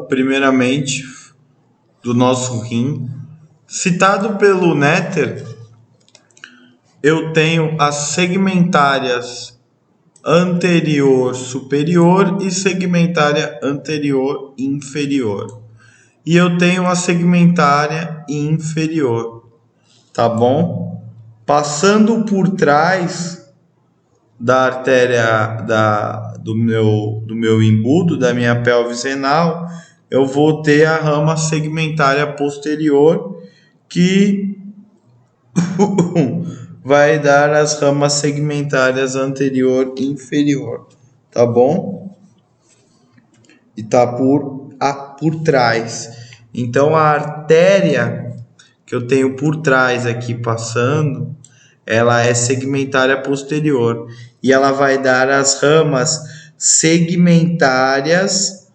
Primeiramente, do nosso rim. Citado pelo Néter, eu tenho as segmentárias anterior superior e segmentária anterior inferior. E eu tenho a segmentária inferior, tá bom? Passando por trás da artéria do meu embudo, da minha pelvis renal, eu vou ter a rama segmentária posterior, que vai dar as ramas segmentárias anterior e inferior, tá bom? E tá por trás. Então a artéria que eu tenho por trás aqui passando, ela é segmentária posterior e ela vai dar as ramas segmentárias,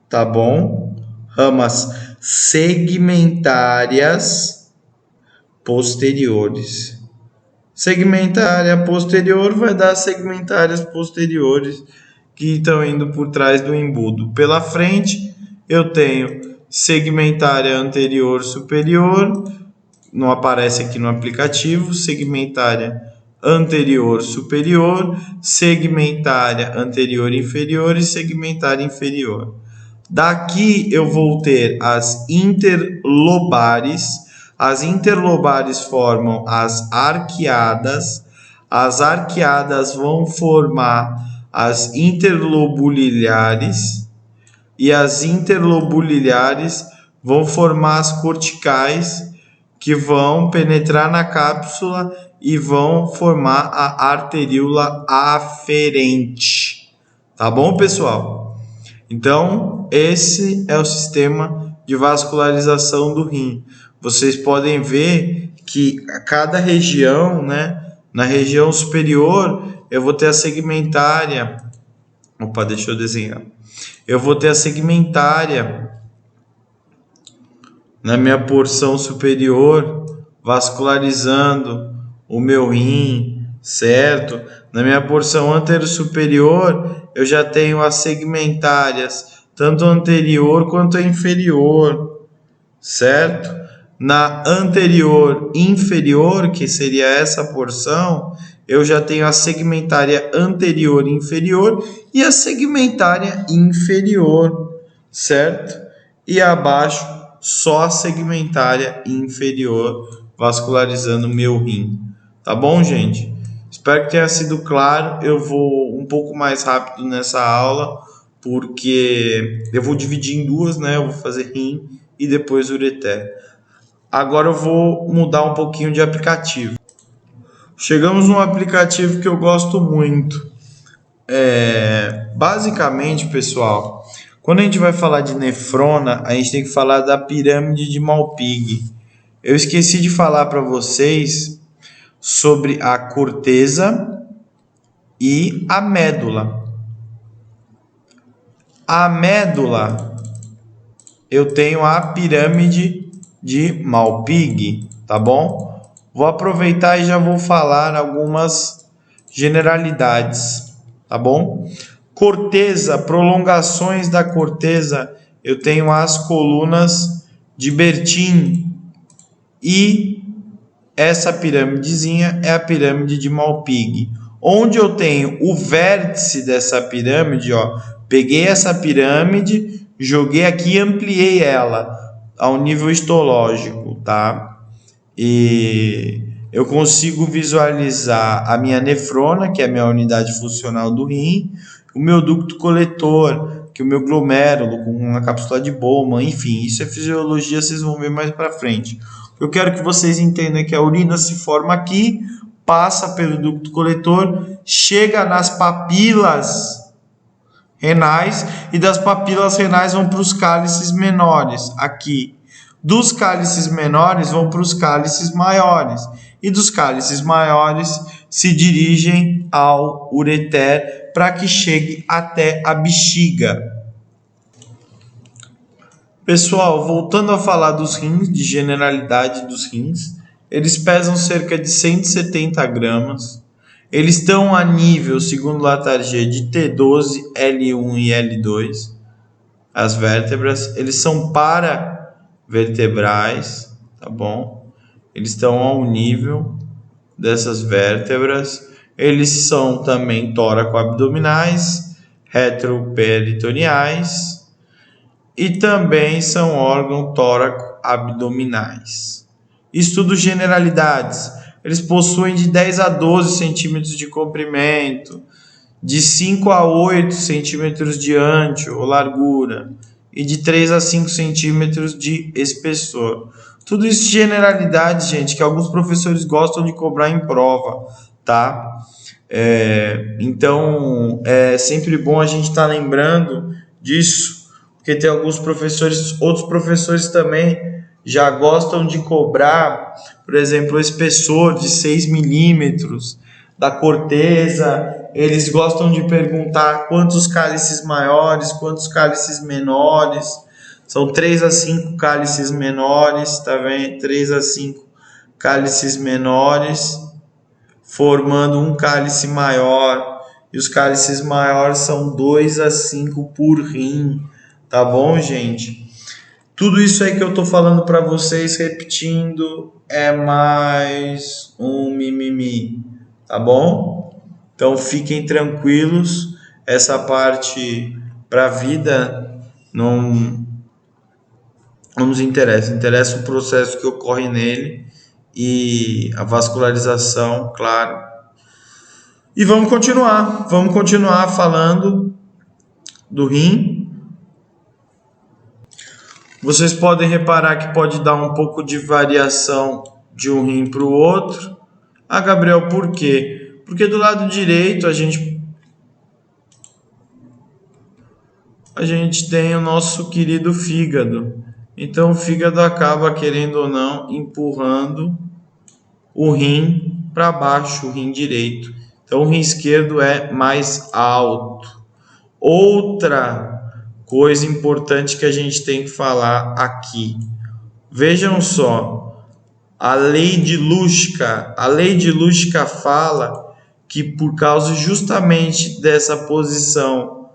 tá bom? Ramas segmentárias posteriores. Segmentária posterior vai dar segmentárias posteriores que estão indo por trás do embudo. Pela frente, eu tenho segmentária anterior superior, não aparece aqui no aplicativo, segmentária anterior superior, segmentária anterior inferior e segmentária inferior. Daqui eu vou ter as interlobares. As interlobares formam as arqueadas vão formar as interlobulilhares e as interlobulilhares vão formar as corticais, que vão penetrar na cápsula e vão formar a arteríola aferente. Tá bom, pessoal? Então, esse é o sistema de vascularização do rim. Vocês podem ver que a cada região, né, na região superior, eu vou ter a segmentária. Opa, deixa eu desenhar. Eu vou ter a segmentária na minha porção superior, vascularizando o meu rim, certo? Na minha porção anterossuperior, eu já tenho as segmentárias, tanto anterior quanto inferior, certo? Na anterior inferior, que seria essa porção, eu já tenho a segmentária anterior inferior e a segmentária inferior, certo? E abaixo, só a segmentária inferior, vascularizando o meu rim. Tá bom, gente? Espero que tenha sido claro. Eu vou um pouco mais rápido nessa aula, porque eu vou dividir em duas, né? Eu vou fazer rim e depois ureter. Agora eu vou mudar um pouquinho de aplicativo. Chegamos num aplicativo que eu gosto muito. Basicamente, pessoal, quando a gente vai falar de nefrona, a gente tem que falar da pirâmide de Malpighi. Eu esqueci de falar para vocês sobre a corteza e a médula. A médula, eu tenho a pirâmide de Malpighi, tá bom? Vou aproveitar e já vou falar algumas generalidades, tá bom? Corteza, prolongações da corteza, eu tenho as colunas de Bertin e essa pirâmidezinha é a pirâmide de Malpighi. Onde eu tenho o vértice dessa pirâmide, ó, peguei essa pirâmide, joguei aqui e ampliei ela ao nível histológico, tá? E eu consigo visualizar a minha nefrona, que é a minha unidade funcional do rim, o meu ducto coletor, que é o meu glomérulo, com uma cápsula de Bowman, enfim, isso é fisiologia, vocês vão ver mais para frente. Eu quero que vocês entendam que a urina se forma aqui, passa pelo ducto coletor, chega nas papilas renais e das papilas renais vão para os cálices menores, aqui. Dos cálices menores vão para os cálices maiores e dos cálices maiores se dirigem ao ureter para que chegue até a bexiga. Pessoal, voltando a falar dos rins, de generalidade dos rins, eles pesam cerca de 170 gramas. Eles estão a nível, segundo Latarjet, de T12, L1 e L2. as vértebras, eles são paravertebrais, tá bom? Eles estão ao nível dessas vértebras. Eles são também tóraco-abdominais, retroperitoneais e também são órgãos tóraco-abdominais. Estudo generalidades. Eles possuem de 10 a 12 centímetros de comprimento, de 5 a 8 centímetros de diâmetro ou largura e de 3 a 5 centímetros de espessor. Tudo isso generalidades, gente, que alguns professores gostam de cobrar em prova, tá? Então, é sempre bom a gente estar lembrando disso, porque tem alguns professores, outros professores também já gostam de cobrar, por exemplo, o espessor de 6 milímetros da corteza. Eles gostam de perguntar quantos cálices maiores, quantos cálices menores. São 3 a 5 cálices menores, tá vendo? 3 a 5 cálices menores, formando um cálice maior. E os cálices maiores são 2 a 5 por rim, tá bom, gente? Tudo isso aí que eu tô falando para vocês, repetindo, é mais um mimimi, tá bom? Então fiquem tranquilos, essa parte para a vida não nos interessa, interessa o processo que ocorre nele e a vascularização, claro. E vamos continuar falando do rim. Vocês podem reparar que pode dar um pouco de variação de um rim para o outro. Ah, Gabriel, por quê? Porque do lado direito a gente tem o nosso querido fígado. Então o fígado acaba, querendo ou não, empurrando o rim para baixo, o rim direito. Então o rim esquerdo é mais alto. Outra coisa importante que a gente tem que falar aqui. Vejam só, a lei de Luschka fala que por causa justamente dessa posição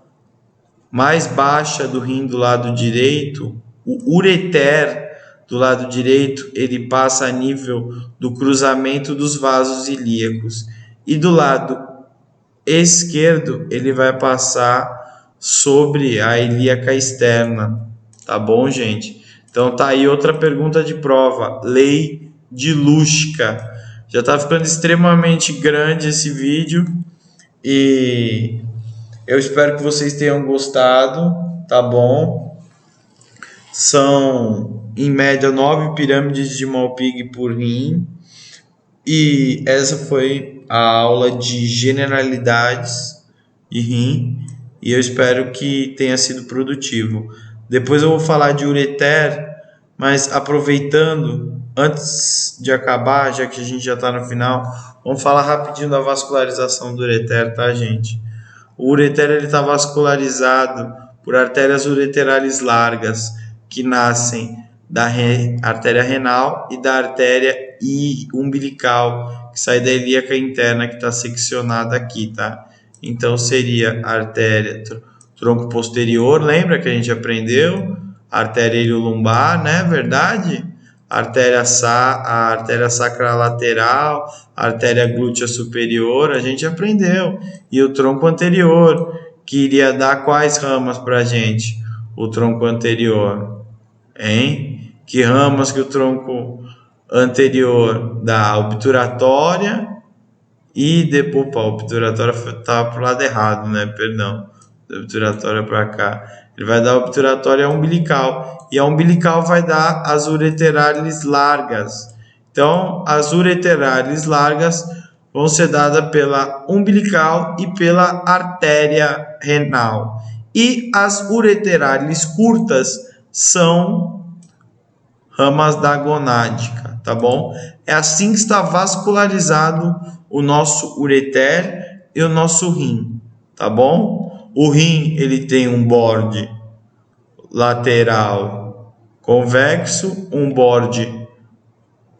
mais baixa do rim do lado direito, o ureter do lado direito, ele passa a nível do cruzamento dos vasos ilíacos, e do lado esquerdo ele vai passar sobre a ilíaca externa, tá bom, gente? Então tá aí outra pergunta de prova, lei de Luschka. Já tá ficando extremamente grande esse vídeo e eu espero que vocês tenham gostado, tá bom? São em média 9 pirâmides de Malpighi por rim e essa foi a aula de generalidades de rim. E eu espero que tenha sido produtivo. Depois eu vou falar de ureter, mas aproveitando, antes de acabar, já que a gente já está no final, vamos falar rapidinho da vascularização do ureter, tá, gente? O ureter está vascularizado por artérias ureterais largas, que nascem da artéria renal e da artéria umbilical, que sai da ilíaca interna, que está seccionada aqui, tá? Então seria a artéria tronco posterior, lembra que a gente aprendeu? Artéria iliolumbar, né? Verdade? A artéria sacra lateral, a artéria glútea superior, a gente aprendeu. E o tronco anterior, que iria dar quais ramas para a gente? O tronco anterior, hein? Que ramas que o tronco anterior dá? A obturatória. E depois, a obturatória estava para o lado errado, né? Perdão. A obturatória para cá. Ele vai dar a obturatória umbilical. E a umbilical vai dar as ureterales largas. Então, as ureterales largas vão ser dadas pela umbilical e pela artéria renal. E as ureterales curtas são ramas da gonádica, tá bom? É assim que está vascularizado o nosso ureter e o nosso rim, tá bom? O rim, ele tem um borde lateral convexo, um borde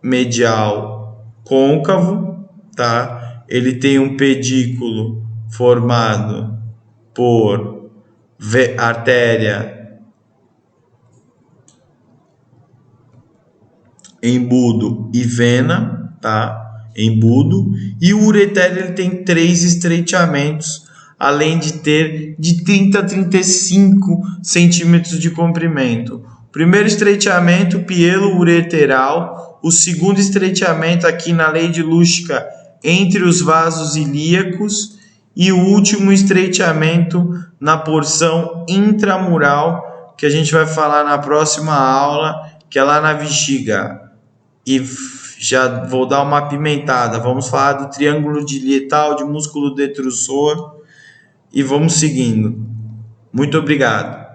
medial côncavo, tá? Ele tem um pedículo formado por artéria embudo e vena, tá? Embudo. E o ureter ele tem 3 estreiteamentos, além de ter de 30 a 35 centímetros de comprimento. O primeiro estreitamento, pielo ureteral. O segundo estreitamento aqui na lei de Lúcica entre os vasos ilíacos. E o último estreitamento na porção intramural, que a gente vai falar na próxima aula, que é lá na bexiga. E já vou dar uma apimentada. Vamos falar do triângulo dilietal, de músculo detrusor e vamos seguindo. Muito obrigado.